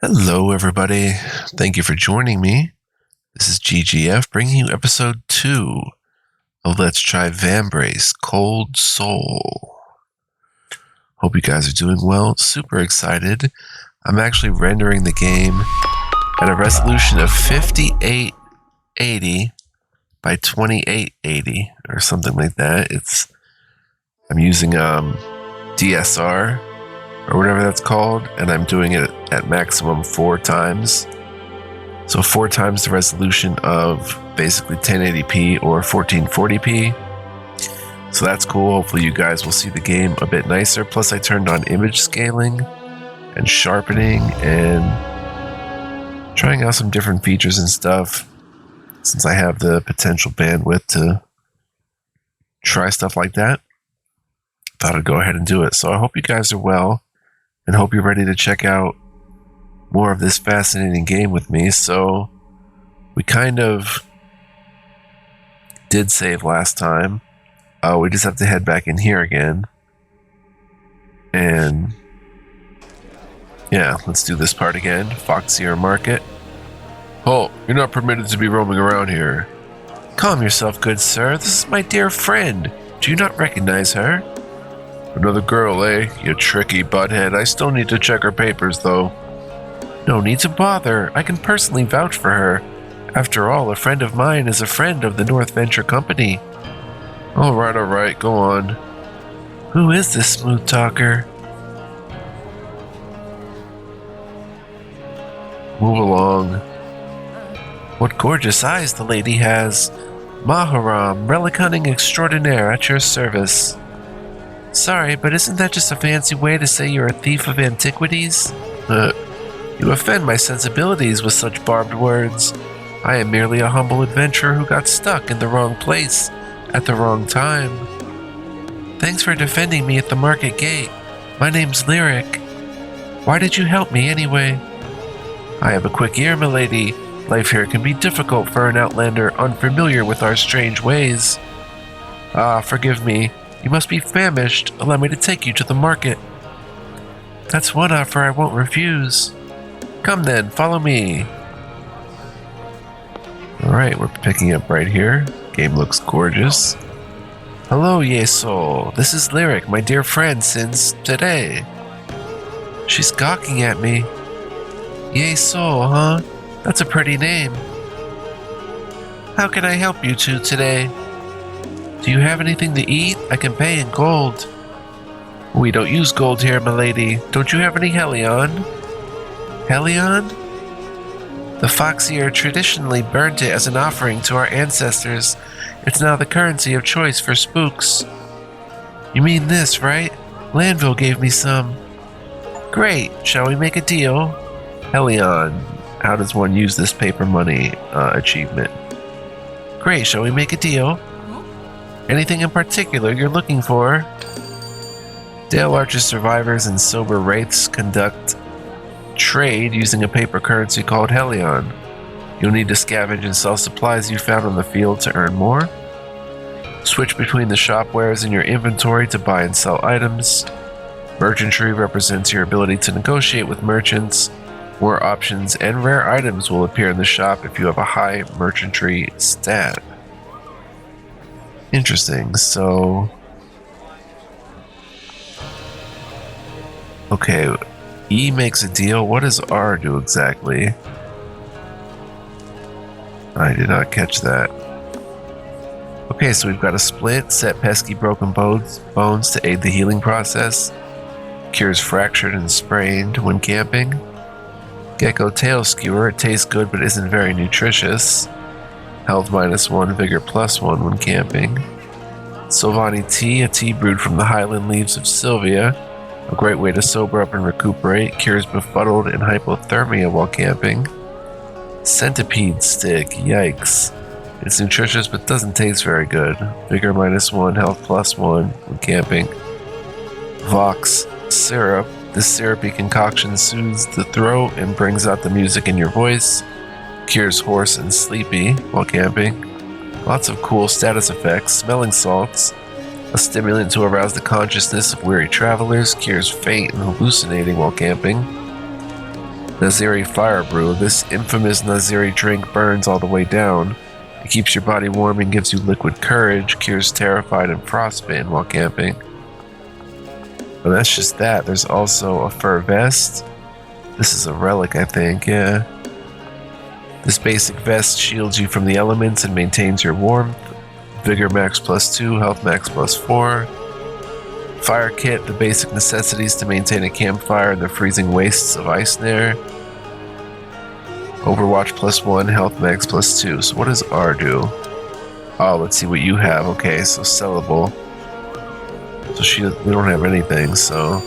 Hello, everybody. Thank you for joining me. This is GGF bringing you episode 2 of Let's Try Vambrace Cold Soul. Hope you guys are doing well. Super excited. I'm actually rendering the game at a resolution of 5880 by 2880 or something like that. I'm using DSR or whatever that's called, and I'm doing it at maximum 4 times. So 4 times the resolution of basically 1080p or 1440p. So that's cool. Hopefully you guys will see the game a bit nicer. Plus I turned on image scaling and sharpening and trying out some different features and stuff since I have the potential bandwidth to try stuff like that. Thought I'd go ahead and do it. So I hope you guys are well and hope you're ready to check out more of this fascinating game with me. So we kind of did save last time. We just have to head back in here again. And yeah, let's do this part again. Foxier Market. Halt, you're not permitted to be roaming around here. Calm yourself, good sir. This is my dear friend. Do you not recognize her? Another girl, eh? You tricky butthead. I still need to check her papers, though. No need to bother. I can personally vouch for her. After all, a friend of mine is a friend of the North Venture Company. All right, go on. Who is this smooth talker? Move along. What gorgeous eyes the lady has. Maharam, relic hunting extraordinaire at your service. Sorry, but isn't that just a fancy way to say you're a thief of antiquities? You offend my sensibilities with such barbed words. I am merely a humble adventurer who got stuck in the wrong place at the wrong time. Thanks for defending me at the market gate. My name's Lyric. Why did you help me anyway? I have a quick ear, milady. Life here can be difficult for an outlander unfamiliar with our strange ways. Ah, forgive me. You must be famished. Allow me to take you to the market. That's one offer I won't refuse. Come then, follow me. Alright, we're picking up right here. Game looks gorgeous. Hello, Ye-Soul. This is Lyric, my dear friend since today. She's gawking at me. Ye-Soul, huh? That's a pretty name. How can I help you two today? Do you have anything to eat? I can pay in gold. We don't use gold here, milady. Don't you have any Helion? Helion? The Foxier traditionally burnt it as an offering to our ancestors. It's now the currency of choice for spooks. You mean this, right? Landville gave me some. Great. Shall we make a deal? Helion. How does one use this paper money achievement? Great. Shall we make a deal? Anything in particular you're looking for? Dale Archer survivors and sober wraiths conduct trade using a paper currency called Helion. You'll need to scavenge and sell supplies you found on the field to earn more. Switch between the shop wares in your inventory to buy and sell items. Merchantry represents your ability to negotiate with merchants. More options and rare items will appear in the shop if you have a high merchantry stat. Interesting, so... Okay, E makes a deal. What does R do exactly? I did not catch that. Okay, so we've got a split, set pesky broken bones to aid the healing process. Cures fractured and sprained when camping. Gecko tail skewer, it tastes good but isn't very nutritious. Health -1, vigor +1 when camping. Sylvani tea, a tea brewed from the highland leaves of Sylvia. A great way to sober up and recuperate. Cures befuddled and hypothermia while camping. Centipede stick, yikes. It's nutritious but doesn't taste very good. Vigor -1, health +1 when camping. Vox syrup. This syrupy concoction soothes the throat and brings out the music in your voice. Cures hoarse and sleepy while camping. Lots of cool status effects. Smelling salts. A stimulant to arouse the consciousness of weary travelers. Cures faint and hallucinating while camping. Naziri Fire Brew. This infamous Naziri drink burns all the way down. It keeps your body warm and gives you liquid courage, cures terrified and frostbitten while camping. But that's just that. There's also a fur vest. This is a relic, I think, yeah. This basic vest shields you from the elements and maintains your warmth. Vigor max +2, health max +4. Fire kit, the basic necessities to maintain a campfire in the freezing wastes of Icesnare. Overwatch +1, health max +2. So what does R do? Oh, let's see what you have. Okay, so sellable. So we don't have anything, so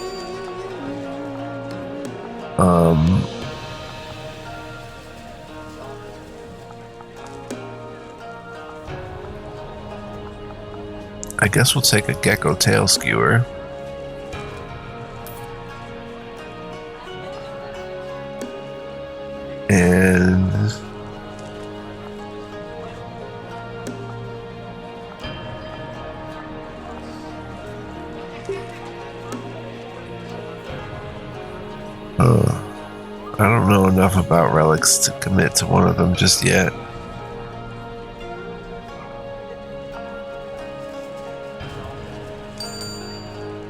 I guess we'll take a gecko tail skewer. And I don't know enough about relics to commit to one of them just yet.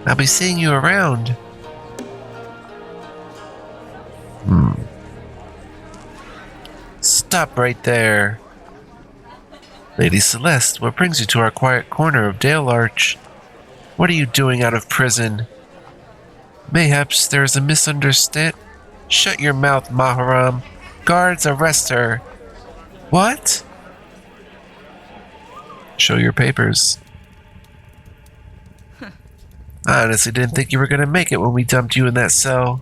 I'll be seeing you around. Stop right there. Lady Celeste, what brings you to our quiet corner of Dale Arch? What are you doing out of prison? Mayhaps there is a misunderstanding. Shut your mouth, Maharam. Guards, arrest her. What? Show your papers. I honestly didn't think you were going to make it when we dumped you in that cell.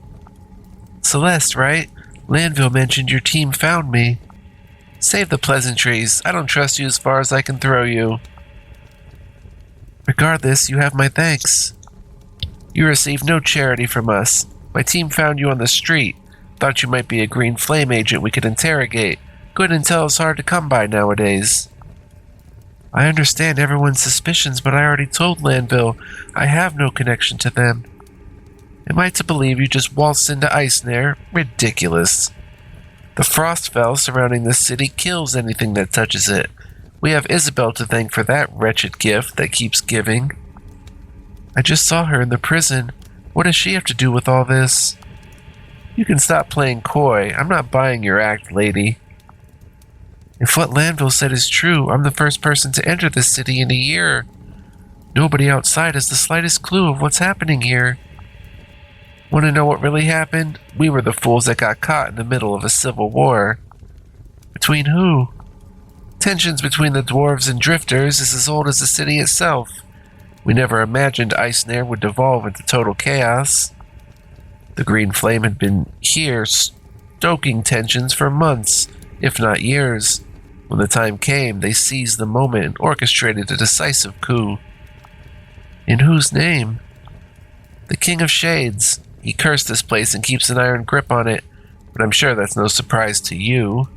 Celeste, right? Landville mentioned your team found me. Save the pleasantries. I don't trust you as far as I can throw you. Regardless, you have my thanks. You received no charity from us. My team found you on the street. Thought you might be a green flame agent we could interrogate. Good intel is hard to come by nowadays. I understand everyone's suspicions, but I already told Landville I have no connection to them. Am I to believe you just waltzed into Icesnare? Ridiculous. The frostfell surrounding this city kills anything that touches it. We have Isabel to thank for that wretched gift that keeps giving. I just saw her in the prison. What does she have to do with all this? You can stop playing coy. I'm not buying your act, lady. If what Landville said is true, I'm the first person to enter this city in a year. Nobody outside has the slightest clue of what's happening here. Want to know what really happened? We were the fools that got caught in the middle of a civil war. Between who? Tensions between the dwarves and drifters is as old as the city itself. We never imagined Icesnare would devolve into total chaos. The Green Flame had been here stoking tensions for months, if not years. When the time came, they seized the moment and orchestrated a decisive coup. In whose name? The King of Shades. He cursed this place and keeps an iron grip on it, but I'm sure that's no surprise to you.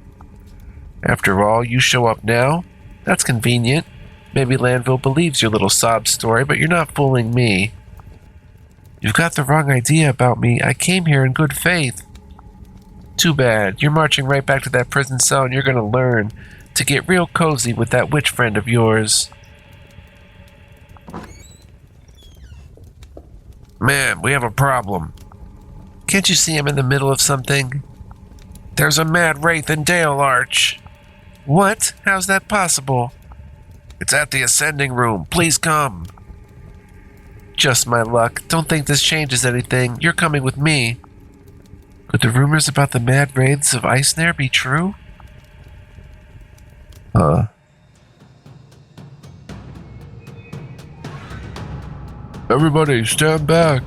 After all, you show up now? That's convenient. Maybe Landville believes your little sob story, but you're not fooling me. You've got the wrong idea about me. I came here in good faith. Too bad. You're marching right back to that prison cell and you're gonna learn to get real cozy with that witch friend of yours. Man, we have a problem. Can't you see I'm in the middle of something? There's a mad wraith in Dale Arch. What? How's that possible? It's at the ascending room. Please come. Just my luck. Don't think this changes anything. You're coming with me. Could the rumors about the mad wraiths of Icesnare be true? Everybody, stand back.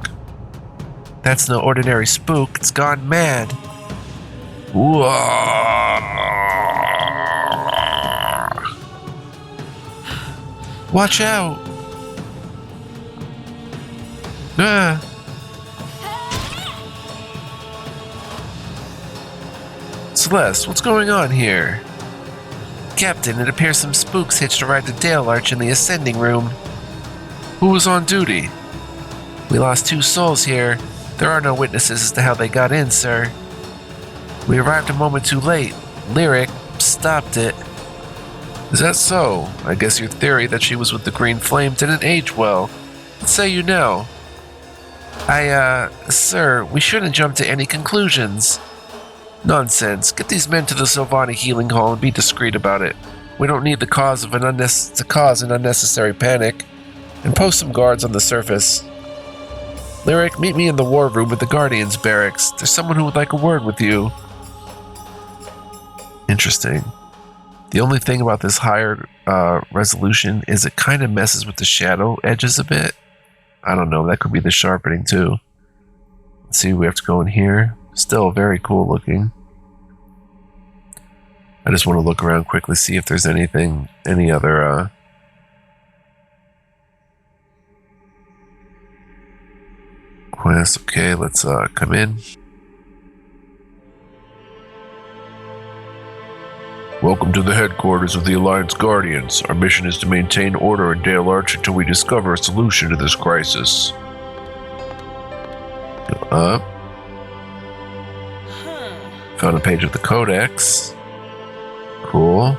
That's no ordinary spook. It's gone mad. Whoa. Watch out. Ah. Celeste, what's going on here? Captain, it appears some spooks hitched a ride to Dale Arch in the ascending room. Who was on duty? We lost 2 souls here. There are no witnesses as to how they got in, sir. We arrived a moment too late. Lyric stopped it. Is that so? I guess your theory that she was with the Green Flame didn't age well. What say you now? Sir, we shouldn't jump to any conclusions. Nonsense. Get these men to the Sylvani Healing Hall and be discreet about it. We don't need to cause an unnecessary panic. And post some guards on the surface. Lyric, meet me in the war room with the Guardians barracks. There's someone who would like a word with you. Interesting. The only thing about this higher resolution is it kind of messes with the shadow edges a bit. I don't know, that could be the sharpening too. Let's see, we have to go in here. Still very cool looking. I just want to look around quickly, see if there's anything, any other quest. Okay, let's come in. Welcome to the headquarters of the Alliance Guardians. Our mission is to maintain order in Dale Arch until we discover a solution to this crisis. Go up. Found a page of the Codex. Cool.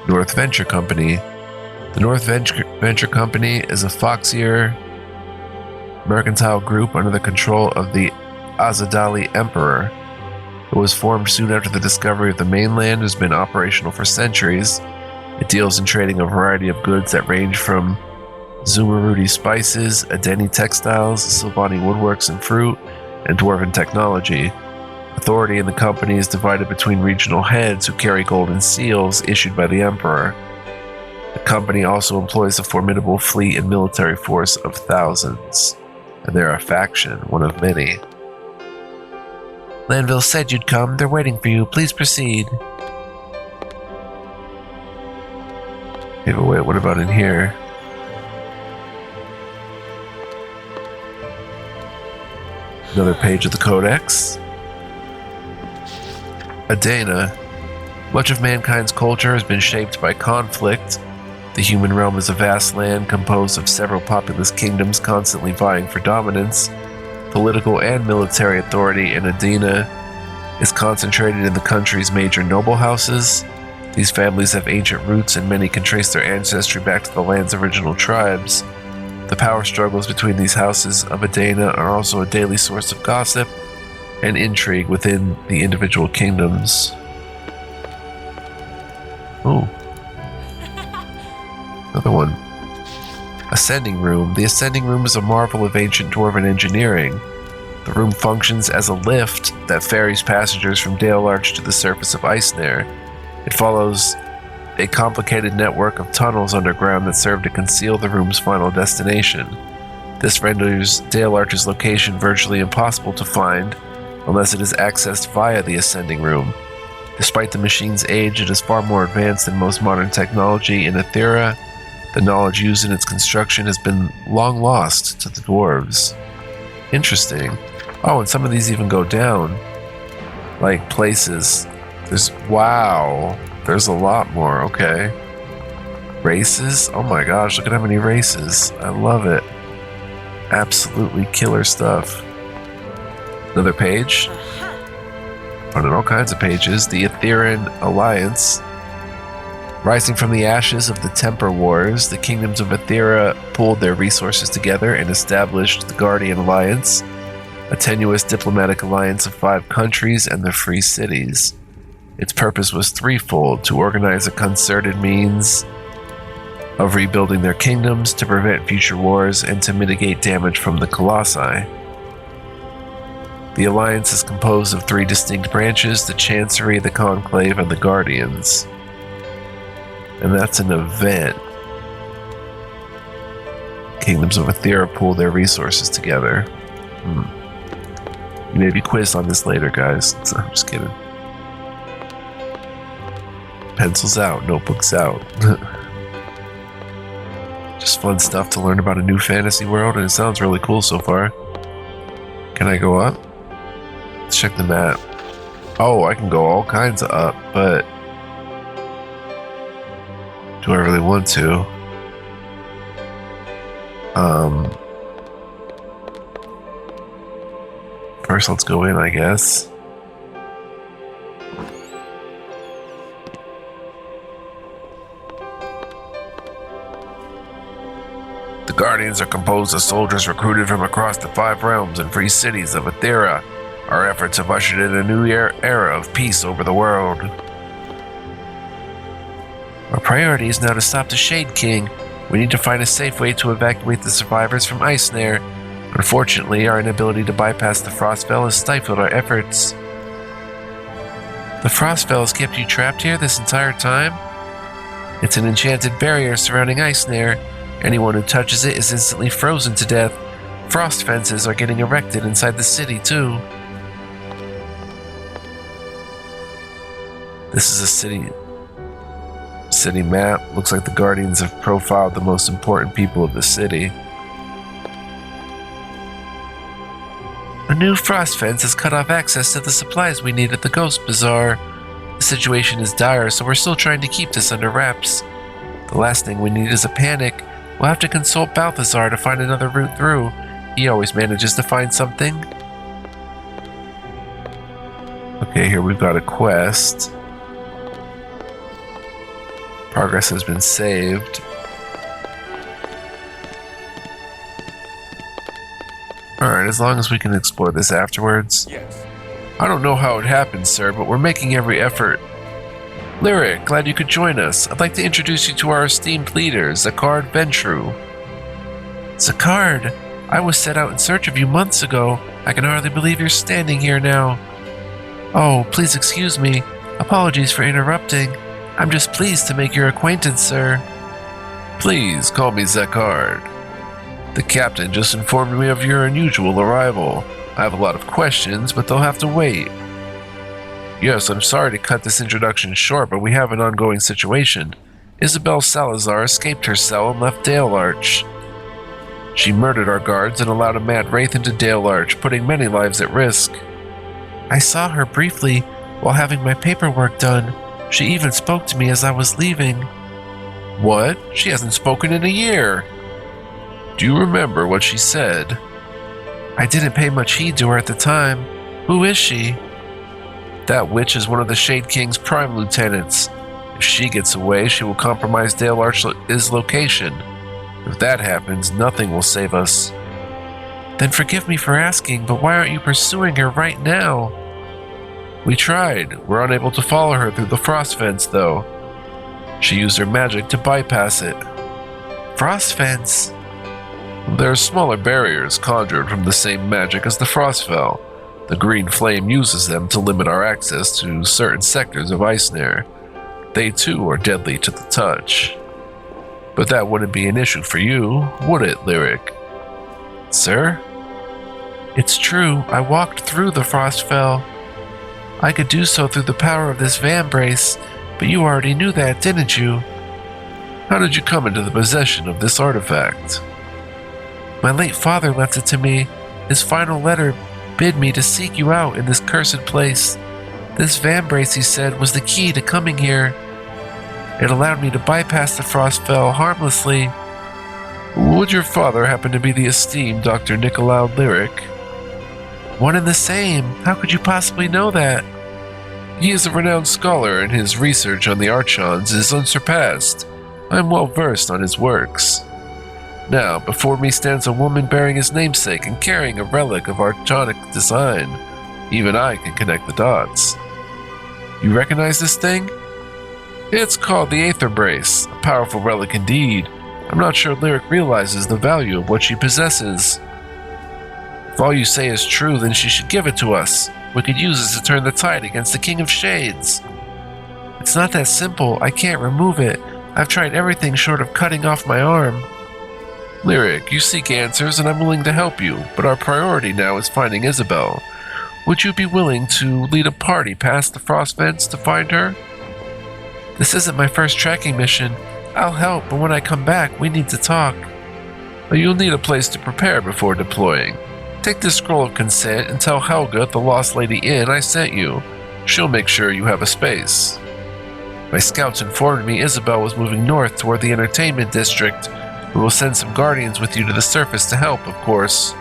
North Venture Company. The North Venture Company is a foxier mercantile group under the control of the Azadali Emperor. It was formed soon after the discovery of the mainland and has been operational for centuries. It deals in trading a variety of goods that range from Zumarudi spices, Adeni textiles, Sylvani woodworks and fruit, and dwarven technology. Authority in the company is divided between regional heads who carry golden seals issued by the Emperor. The company also employs a formidable fleet and military force of thousands, and they're a faction, one of many. Lanville said you'd come. They're waiting for you. Please proceed. Okay, but wait, what about in here? Another page of the Codex. Adena. Much of mankind's culture has been shaped by conflict. The human realm is a vast land composed of several populous kingdoms constantly vying for dominance. Political and military authority in Adena is concentrated in the country's major noble houses. These families have ancient roots and many can trace their ancestry back to the land's original tribes. The power struggles between these houses of Adena are also a daily source of gossip and intrigue within the individual kingdoms. Oh. Another one. Ascending Room. The Ascending Room is a marvel of ancient dwarven engineering. The room functions as a lift that ferries passengers from Dale Arch to the surface of Eisner. It follows a complicated network of tunnels underground that serve to conceal the room's final destination. This renders Dale Arch's location virtually impossible to find unless it is accessed via the Ascending Room. Despite the machine's age, it is far more advanced than most modern technology in Aethera. The knowledge used in its construction has been long lost to the dwarves. Interesting. Oh, and some of these even go down. Like places. Wow. There's a lot more, okay. Races? Oh my gosh, look at how many races. I love it. Absolutely killer stuff. Another page. Found all kinds of pages. The Aetheran Alliance. Rising from the ashes of the Temper Wars, the kingdoms of Aethera pooled their resources together and established the Guardian Alliance, a tenuous diplomatic alliance of 5 countries and their free cities. Its purpose was threefold: to organize a concerted means of rebuilding their kingdoms, to prevent future wars, and to mitigate damage from the Colossi. The alliance is composed of 3 distinct branches: the Chancery, the Conclave, and the Guardians. And that's an event. Kingdoms of Aethera pool their resources together. You may be quizzed on this later, guys. I'm just kidding. Pencils out, notebooks out. Just fun stuff to learn about a new fantasy world, and it sounds really cool so far. Can I go up? Let's check the map. Oh, I can go all kinds of up, but do I really want to? First, let's go in, I guess. Guardians are composed of soldiers recruited from across the 5 realms and free cities of Aethera. Our efforts have ushered in a new era of peace over the world. Our priority is now to stop the Shade King. We need to find a safe way to evacuate the survivors from Icesnare. Unfortunately, our inability to bypass the Frostfell has stifled our efforts. The Frostfell has kept you trapped here this entire time? It's an enchanted barrier surrounding Icesnare. Anyone who touches it is instantly frozen to death. Frost fences are getting erected inside the city, too. This is a city map. Looks like the Guardians have profiled the most important people of the city. A new frost fence has cut off access to the supplies we need at the Ghost Bazaar. The situation is dire, so we're still trying to keep this under wraps. The last thing we need is a panic. We'll have to consult Balthazar to find another route through. He always manages to find something. Okay, here we've got a quest. Progress has been saved. Alright, as long as we can explore this afterwards. Yes. I don't know how it happened, sir, but we're making every effort. Lyric, glad you could join us. I'd like to introduce you to our esteemed leader, Zakard Ventru. Zakard, I was set out in search of you months ago. I can hardly believe you're standing here now. Oh, please excuse me. Apologies for interrupting. I'm just pleased to make your acquaintance, sir. Please call me Zakard. The captain just informed me of your unusual arrival. I have a lot of questions, but they'll have to wait. Yes, I'm sorry to cut this introduction short, but we have an ongoing situation. Isabel Salazar escaped her cell and left Dale Arch. She murdered our guards and allowed a mad wraith into Dale Arch, putting many lives at risk. I saw her briefly while having my paperwork done. She even spoke to me as I was leaving. What? She hasn't spoken in a year. Do you remember what she said? I didn't pay much heed to her at the time. Who is she? That witch is one of the Shade King's prime lieutenants. If she gets away, she will compromise Dale Arch's location. If that happens, nothing will save us. Then forgive me for asking, but why aren't you pursuing her right now? We tried. We're unable to follow her through the frost fence, though. She used her magic to bypass it. Frost fence? There are smaller barriers conjured from the same magic as the Frostfell. The green flame uses them to limit our access to certain sectors of Icesnare. They too are deadly to the touch. But that wouldn't be an issue for you, would it, Lyric? Sir? It's true, I walked through the Frostfell. I could do so through the power of this Vambrace, but you already knew that, didn't you? How did you come into the possession of this artifact? My late father left it to me. His final letter bid me to seek you out in this cursed place. This Vambrace, he said, was the key to coming here. It allowed me to bypass the Frostfell harmlessly. Would your father happen to be the esteemed Dr. Nicolau Lyric? One and the same. How could you possibly know that? He is a renowned scholar, and his research on the Archons is unsurpassed. I am well versed on his works. Now, before me stands a woman bearing his namesake and carrying a relic of Archonic design. Even I can connect the dots. You recognize this thing? It's called the Aether Brace, a powerful relic indeed. I'm not sure Lyric realizes the value of what she possesses. If all you say is true, then she should give it to us. We could use it to turn the tide against the King of Shades. It's not that simple. I can't remove it. I've tried everything short of cutting off my arm. Lyric, you seek answers and I'm willing to help you, but our priority now is finding Isabel. Would you be willing to lead a party past the frost fence to find her? This isn't my first tracking mission. I'll help, but when I come back, we need to talk. But you'll need a place to prepare before deploying. Take this scroll of consent and tell Helga at the Lost Lady Inn I sent you. She'll make sure you have a space. My scouts informed me Isabel was moving north toward the entertainment district. We will send some guardians with you to the surface to help, of course.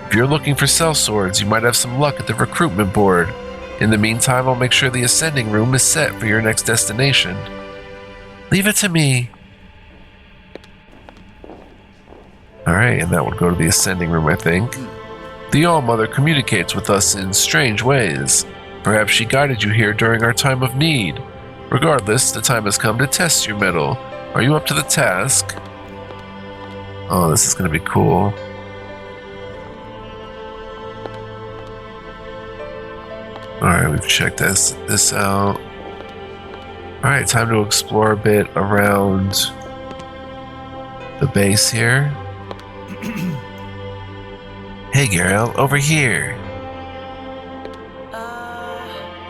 If you're looking for sellswords, you might have some luck at the recruitment board. In the meantime, I'll make sure the ascending room is set for your next destination. Leave it to me. Alright, and that would go to the ascending room, I think. The All-Mother communicates with us in strange ways. Perhaps she guided you here during our time of need. Regardless, the time has come to test your mettle. Are you up to the task? Oh, this is going to be cool. Alright, we've checked this out. Alright, time to explore a bit around the base here. Hey, Gariel, over here.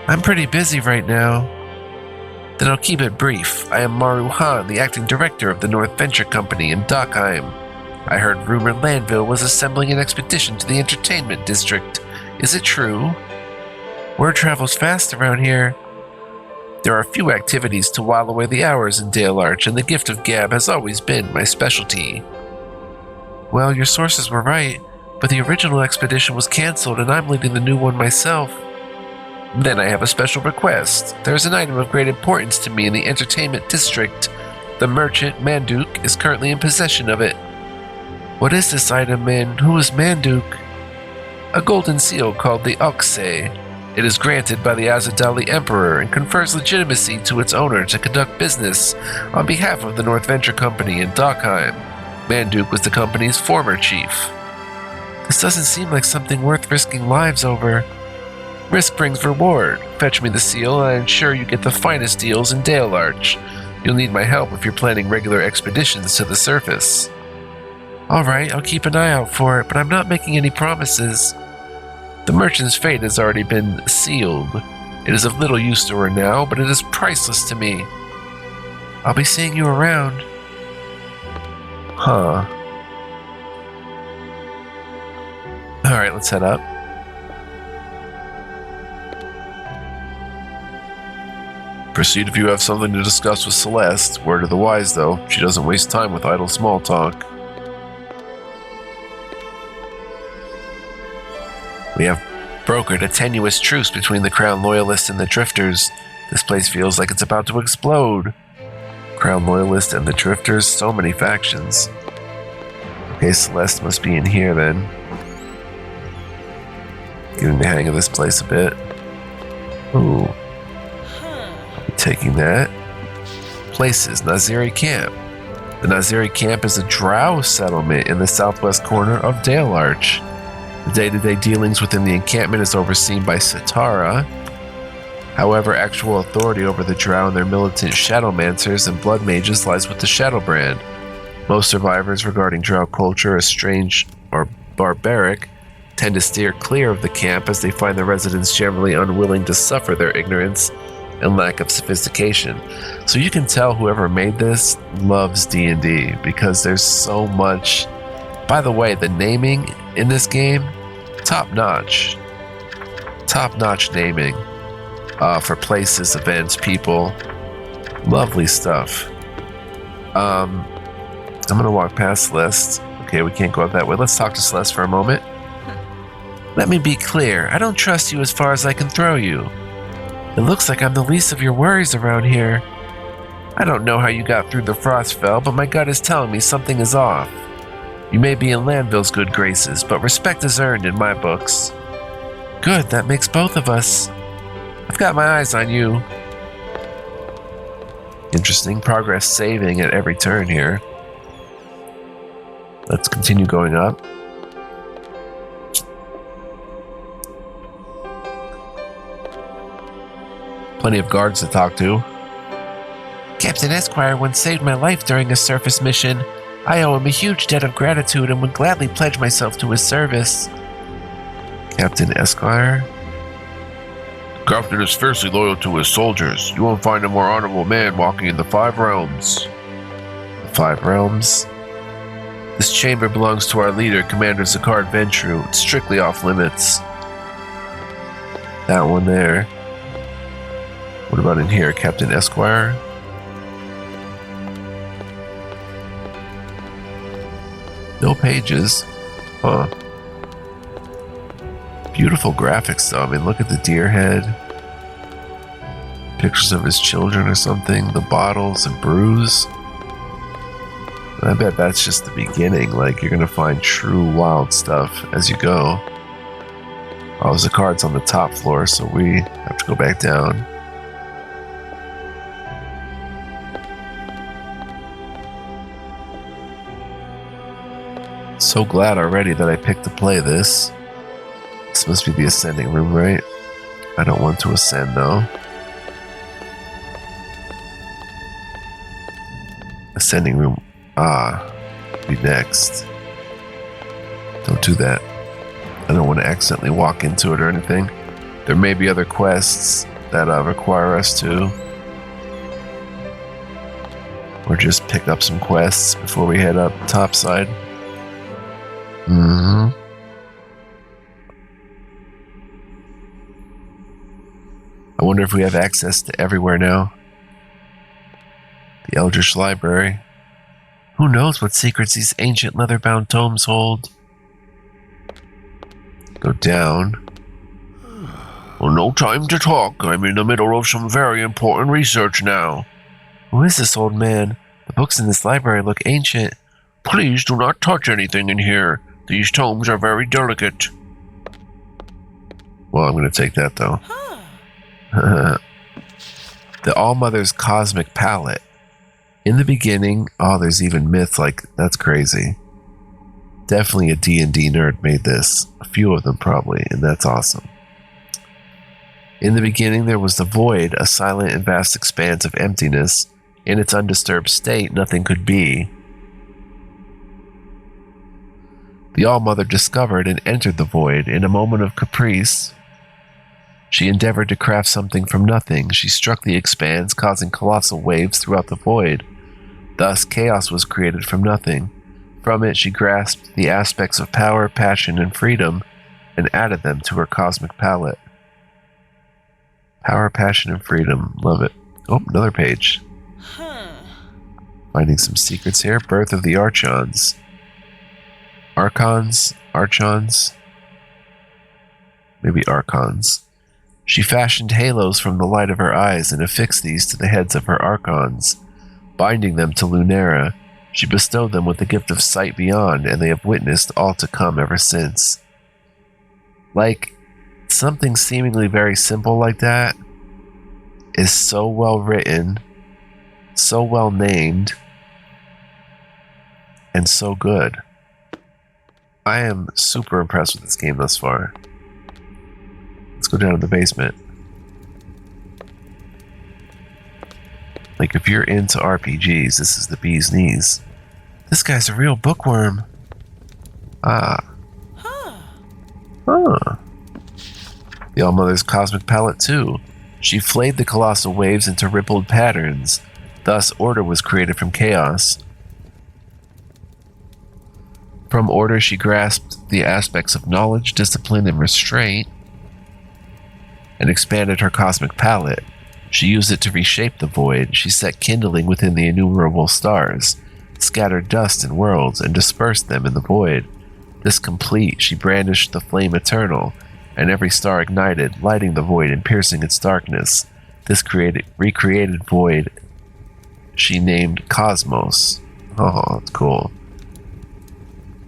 I'm pretty busy right now. Then I'll keep it brief. I am Maru Han, the acting director of the North Venture Company in Dockheim. I heard rumor Landville was assembling an expedition to the entertainment district. Is it true? Word travels fast around here. There are few activities to while away the hours in Dale Arch, and the gift of gab has always been my specialty. Well, your sources were right, but the original expedition was cancelled and I'm leading the new one myself. Then I have a special request. There is an item of great importance to me in the entertainment district. The merchant, Manduk, is currently in possession of it. What is this item, and who is Manduk? A golden seal called the Oxay. It is granted by the Azadali Emperor and confers legitimacy to its owner to conduct business on behalf of the North Venture Company in Dockheim. Manduk was the company's former chief. This doesn't seem like something worth risking lives over. Risk brings reward. Fetch me the seal and I ensure you get the finest deals in Dale Arch. You'll need my help if you're planning regular expeditions to the surface. Alright, I'll keep an eye out for it, but I'm not making any promises. The merchant's fate has already been sealed. It is of little use to her now, but it is priceless to me. I'll be seeing you around. Huh. Alright, let's head up. Proceed if you have something to discuss with Celeste. Word of the wise, though. She doesn't waste time with idle small talk. We have brokered a tenuous truce between the Crown Loyalists and the Drifters. This place feels like it's about to explode. Crown Loyalist and the Drifters, so many factions. Okay, Celeste must be in here then. Getting the hang of this place a bit. Ooh. Taking that. Places, Naziri Camp. The Naziri Camp is a drow settlement in the southwest corner of Dale Arch. The day-to-day dealings within the encampment is overseen by Sitara. However, actual authority over the drow and their militant shadowmancers and blood mages lies with the Shadowbrand. Most survivors regarding drow culture as strange or barbaric tend to steer clear of the camp as they find the residents generally unwilling to suffer their ignorance and lack of sophistication. So you can tell whoever made this loves D&D because there's so much. By the way, the naming in this game, top-notch. Top-notch naming for places, events, people. Lovely stuff. I'm gonna walk past Celeste. Okay, we can't go out that way. Let's talk to Celeste for a moment. Let me be clear. I don't trust you as far as I can throw you. It looks like I'm the least of your worries around here. I don't know how you got through the Frostfell, but my gut is telling me something is off. You may be in Landville's good graces, but respect is earned in my books. Good, that makes both of us. I've got my eyes on you. Interesting progress saving at every turn here. Let's continue going up. Plenty of guards to talk to. Captain Esquire once saved my life during a surface mission. I owe him a huge debt of gratitude and would gladly pledge myself to his service. Captain Esquire? The captain is fiercely loyal to his soldiers. You won't find a more honorable man walking in the Five Realms. The Five Realms? This chamber belongs to our leader, Commander Zakard Ventru. It's strictly off limits. That one there. What about in here, Captain Esquire? No pages. Huh. Beautiful graphics though. I mean, look at the deer head. Pictures of his children or something. The bottles and brews. I bet that's just the beginning. Like, you're gonna find true wild stuff as you go. Oh, there's the cards on the top floor, so we have to go back down. So glad already that I picked to play this. This must be the ascending room, right? I don't want to ascend, though. Ascending room. Be next. Don't do that. I don't want to accidentally walk into it or anything. There may be other quests that require us to. Or just pick up some quests before we head up topside. I wonder if we have access to everywhere now. The Eldritch Library. Who knows what secrets these ancient leather-bound tomes hold? Go down. Well, no time to talk. I'm in the middle of some very important research now. Who is this old man? The books in this library look ancient. Please do not touch anything in here. These tomes are very delicate. Well, I'm going to take that, though. The All-Mother's Cosmic Palette. In the beginning, there's even myth, like, that's crazy. Definitely a D&D nerd made this. A few of them, probably, and that's awesome. In the beginning, there was the void, a silent and vast expanse of emptiness. In its undisturbed state, nothing could be. The All-Mother discovered and entered the void. In a moment of caprice, she endeavored to craft something from nothing. She struck the expanse, causing colossal waves throughout the void. Thus, chaos was created from nothing. From it, she grasped the aspects of power, passion, and freedom, and added them to her cosmic palette. Power, passion, and freedom. Love it. Oh, another page. Finding some secrets here. Birth of the Archons. Archons? Maybe Archons. She fashioned halos from the light of her eyes and affixed these to the heads of her Archons. Binding them to Lunera, she bestowed them with the gift of sight beyond, and they have witnessed all to come ever since. Like, something seemingly very simple like that is so well written, so well named, and so good. I am super impressed with this game thus far. Let's go down to the basement. Like, if you're into RPGs, this is the bee's knees. This guy's a real bookworm. The All-Mother's Cosmic Palette, too. She flayed the colossal waves into rippled patterns. Thus, order was created from chaos. From order, she grasped the aspects of knowledge, discipline, and restraint, and expanded her cosmic palette. She used it to reshape the void. She set kindling within the innumerable stars, scattered dust in worlds, and dispersed them in the void. This complete, she brandished the flame eternal, and every star ignited, lighting the void and piercing its darkness. This recreated void she named Cosmos. Oh, that's cool.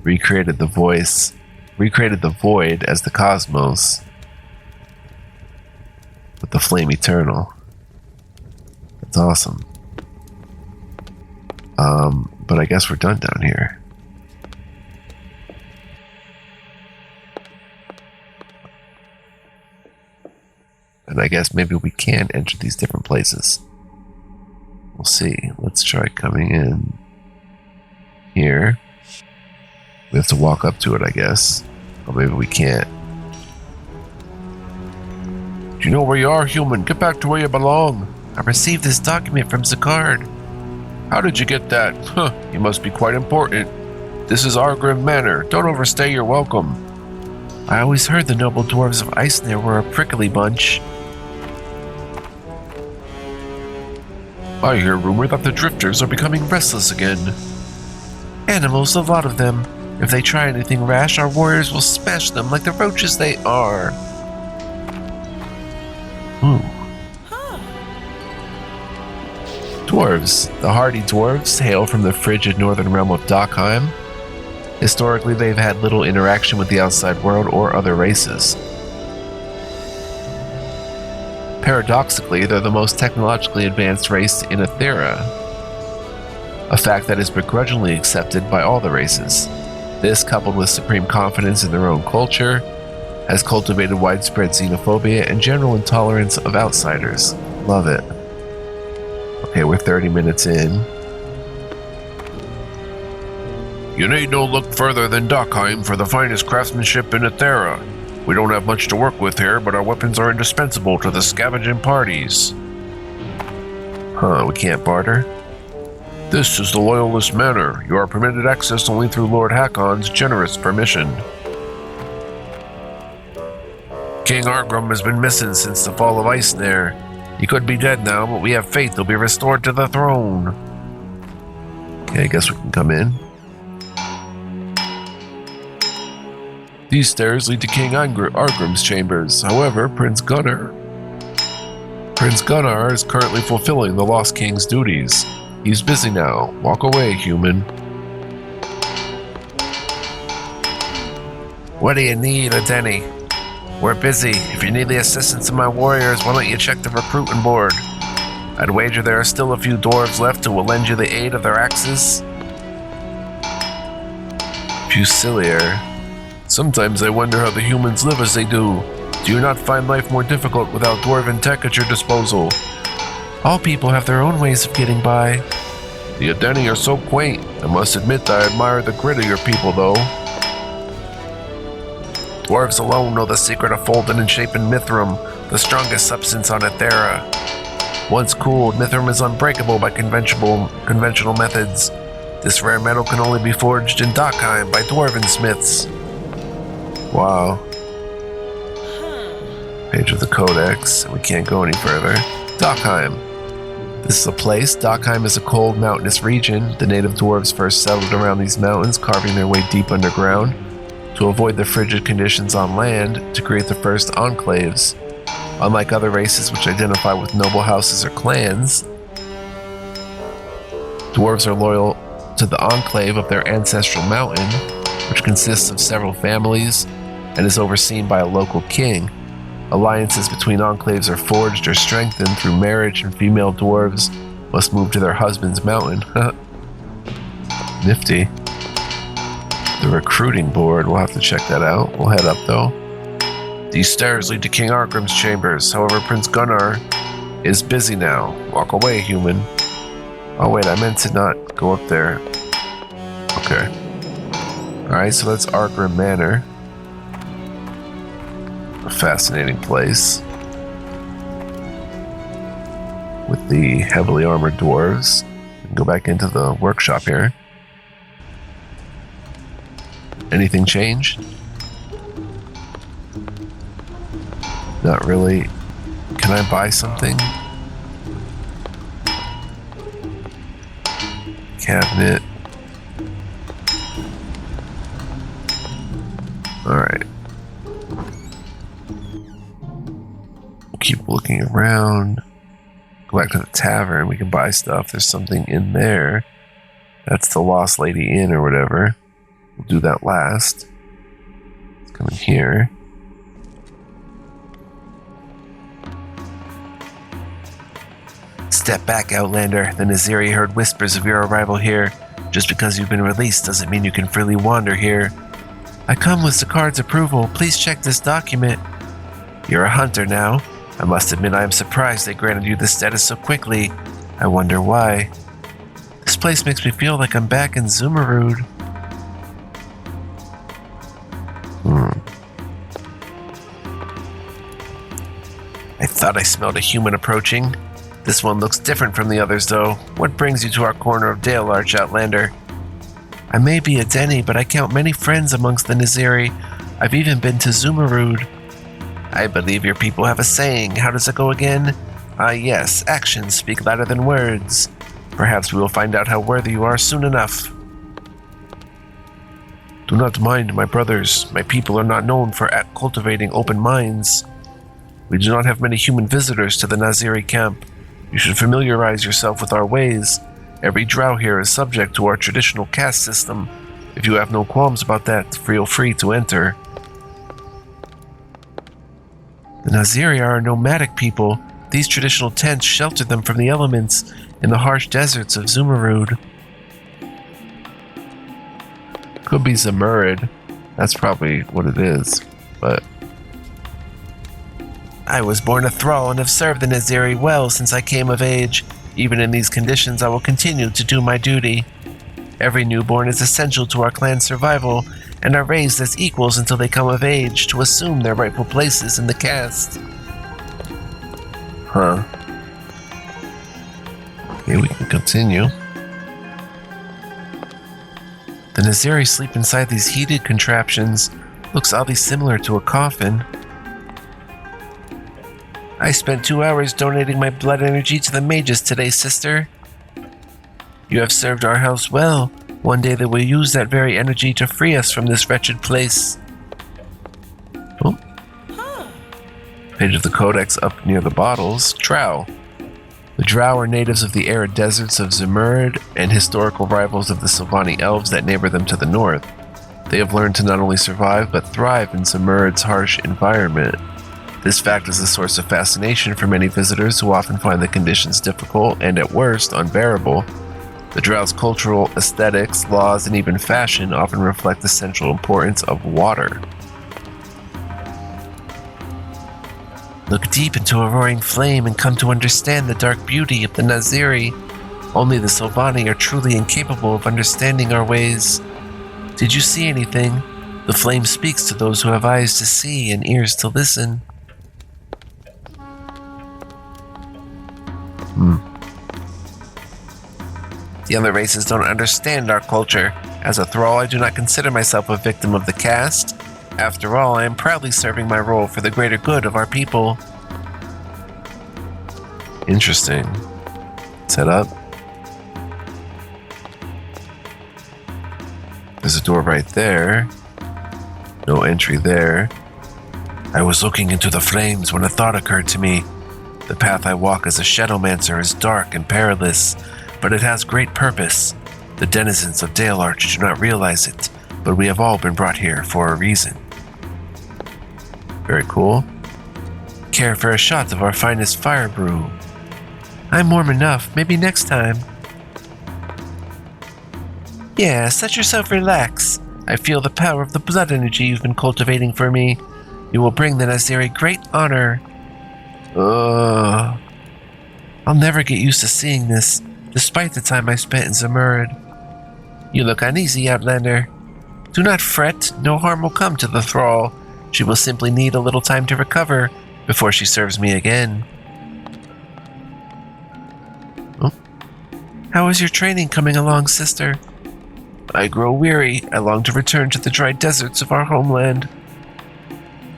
Recreated the void as the cosmos with the flame eternal. That's awesome. But I guess we're done down here. And I guess maybe we can enter these different places. We'll see. Let's try coming in here. We have to walk up to it, I guess. Or maybe we can't. Do you know where you are, human? Get back to where you belong. I received this document from Zakard. How did you get that? Huh, you must be quite important. This is Argrim Manor. Don't overstay your welcome. I always heard the noble dwarves of Eisner were a prickly bunch. I hear rumor that the drifters are becoming restless again. Animals, a lot of them. If they try anything rash, our warriors will smash them like the roaches they are. To Dwarves. The hardy dwarves hail from the frigid northern realm of Dockheim. Historically, they've had little interaction with the outside world or other races. Paradoxically, they're the most technologically advanced race in Ethera, a fact that is begrudgingly accepted by all the races. This, coupled with supreme confidence in their own culture, has cultivated widespread xenophobia and general intolerance of outsiders. Love it. Okay, we're 30 minutes in. You need no look further than Dockheim for the finest craftsmanship in Ethera. We don't have much to work with here, but our weapons are indispensable to the scavenging parties. Huh, we can't barter? This is the Loyalist Manor. You are permitted access only through Lord Hakon's generous permission. King Argrim has been missing since the fall of Icesnare. He could be dead now, but we have faith he'll be restored to the throne. Okay, I guess we can come in. These stairs lead to King Argrim's chambers. However, Prince Gunnar is currently fulfilling the Lost King's duties. He's busy now. Walk away, human. What do you need, Adeni? We're busy. If you need the assistance of my warriors, why don't you check the recruiting board? I'd wager there are still a few dwarves left who will lend you the aid of their axes. Fusilier. Sometimes I wonder how the humans live as they do. Do you not find life more difficult without dwarven tech at your disposal? All people have their own ways of getting by. The Adeni are so quaint. I must admit I admire the grit of your people, though. Dwarves alone know the secret of folding and shaping Mithram, the strongest substance on Ethera. Once cooled, Mithram is unbreakable by conventional methods. This rare metal can only be forged in Dockheim by dwarven smiths. Wow. Page of the Codex. We can't go any further. Dockheim. This is a place. Dockheim is a cold, mountainous region. The native dwarves first settled around these mountains, carving their way deep underground to avoid the frigid conditions on land to create the first enclaves. Unlike other races which identify with noble houses or clans, dwarves are loyal to the enclave of their ancestral mountain, which consists of several families and is overseen by a local king. Alliances between enclaves are forged or strengthened through marriage, and female dwarves must move to their husband's mountain. Nifty. The recruiting board, we'll have to check that out. We'll head up though. These stairs lead to King Argrim's chambers. However, Prince Gunnar is busy now. Walk away, human. Oh wait, I meant to not go up there. Okay. Alright, so that's Argrim Manor. A fascinating place. With the heavily armored dwarves. We can go back into the workshop here. Anything changed? Not really. Can I buy something? Cabinet. Alright. Keep looking around. Go back to the tavern. We can buy stuff. There's something in there. That's the Lost Lady Inn or whatever. We'll do that last. Let's come in here. Step back, Outlander. The Naziri heard whispers of your arrival here. Just because you've been released doesn't mean you can freely wander here. I come with Zakard's approval. Please check this document. You're a hunter now. I must admit I am surprised they granted you this status so quickly. I wonder why. This place makes me feel like I'm back in Zumarud. I thought I smelled a human approaching. This one looks different from the others, though. What brings you to our corner of Dale Arch, Outlander? I may be a Denny, but I count many friends amongst the Naziri. I've even been to Zumarud. I believe your people have a saying. How does it go again? Ah, yes, actions speak louder than words. Perhaps we will find out how worthy you are soon enough. Do not mind, my brothers. My people are not known for cultivating open minds. We do not have many human visitors to the Naziri camp. You should familiarize yourself with our ways. Every drow here is subject to our traditional caste system. If you have no qualms about that, feel free to enter. The Naziri are a nomadic people. These traditional tents shelter them from the elements in the harsh deserts of Zumarud. Could be Zamurid. That's probably what it is, but... I was born a thrall and have served the Naziri well since I came of age. Even in these conditions, I will continue to do my duty. Every newborn is essential to our clan's survival, and are raised as equals until they come of age to assume their rightful places in the caste. Huh. Okay, we can continue. The Naziri sleep inside these heated contraptions. Looks oddly similar to a coffin. I spent 2 hours donating my blood energy to the mages today, sister. You have served our house well. One day they will use that very energy to free us from this wretched place. Oh. Page of the Codex up near the bottles. Drow. The Drow are natives of the arid deserts of Zumarud and historical rivals of the Sylvani elves that neighbor them to the north. They have learned to not only survive but thrive in Zumarud's harsh environment. This fact is a source of fascination for many visitors who often find the conditions difficult and at worst unbearable. The Drow's cultural aesthetics, laws, and even fashion often reflect the central importance of water. Look deep into a roaring flame and come to understand the dark beauty of the Naziri. Only the Sylvani are truly incapable of understanding our ways. Did you see anything? The flame speaks to those who have eyes to see and ears to listen. The other races don't understand our culture. As a thrall, I do not consider myself a victim of the caste. After all, I am proudly serving my role for the greater good of our people. Interesting. Set up. There's a door right there. No entry there. I was looking into the flames when a thought occurred to me. The path I walk as a Shadowmancer is dark and perilous, but it has great purpose. The denizens of Dale Arch do not realize it, but we have all been brought here for a reason. Very cool. Care for a shot of our finest fire brew? I'm warm enough, maybe next time. Yeah, let yourself relax. I feel the power of the blood energy you've been cultivating for me. You will bring the Naziri great honor. I'll never get used to seeing this, despite the time I spent in Zumarud. You look uneasy, Outlander. Do not fret, no harm will come to the thrall. She will simply need a little time to recover before she serves me again. Oh. How is your training coming along, sister? I grow weary. I long to return to the dry deserts of our homeland.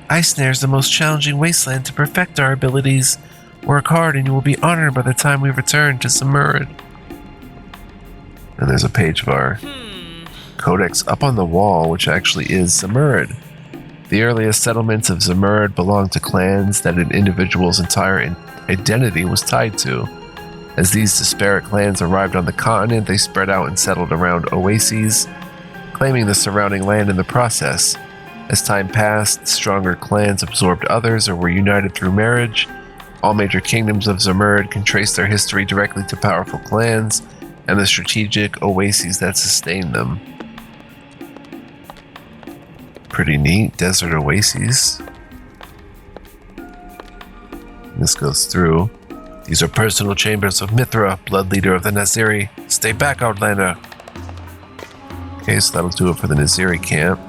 Icesnare is the most challenging wasteland to perfect our abilities. Work hard and you will be honored by the time we return to Zumarud. And there's a page of our codex up on the wall, which actually is Zumarud. The earliest settlements of Zumarud belonged to clans that an individual's entire identity was tied to. As these disparate clans arrived on the continent, they spread out and settled around oases, claiming the surrounding land in the process. As time passed, stronger clans absorbed others or were united through marriage. All major kingdoms of Zumarud can trace their history directly to powerful clans and the strategic oases that sustained them. Pretty neat, desert oases. This goes through. These are personal chambers of Mithra, blood leader of the Naziri. Stay back, Outlander. Okay, so that'll do it for the Naziri camp.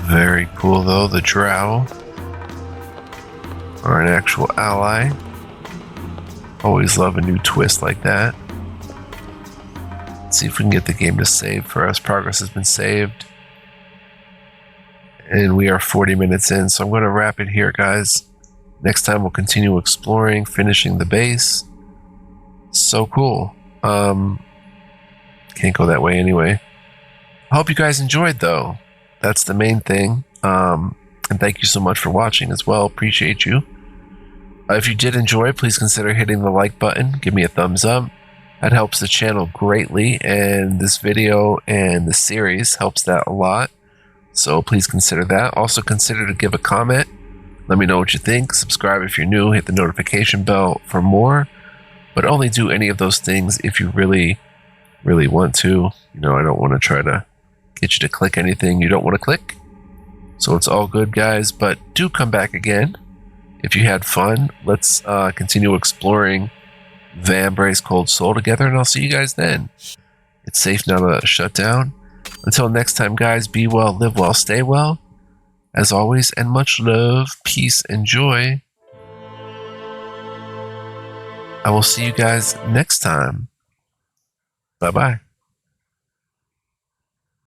Very cool though, the Drow are an actual ally. Always love a new twist like that. Let's see if we can get the game to save for us. Progress has been saved. And we are 40 minutes in, so I'm going to wrap it here, guys. Next time we'll continue exploring, finishing the base. So cool. Can't go that way anyway. I hope you guys enjoyed, though. That's the main thing. And thank you so much for watching as well. Appreciate you. If you did enjoy, please consider hitting the like button. Give me a thumbs up. That helps the channel greatly, and this video and the series helps that a lot. So please consider that. Also consider to give a comment. Let me know what you think. Subscribe if you're new. Hit the notification bell for more. But only do any of those things if you really, really want to. You know, I don't want to try to get you to click anything you don't want to click. So it's all good, guys. But do come back again. If you had fun, let's continue exploring Vambrace Cold Soul together, and I'll see you guys then. It's safe now to shut down. Until next time, guys, be well, live well, stay well. As always, and much love, peace, and joy. I will see you guys next time. Bye-bye.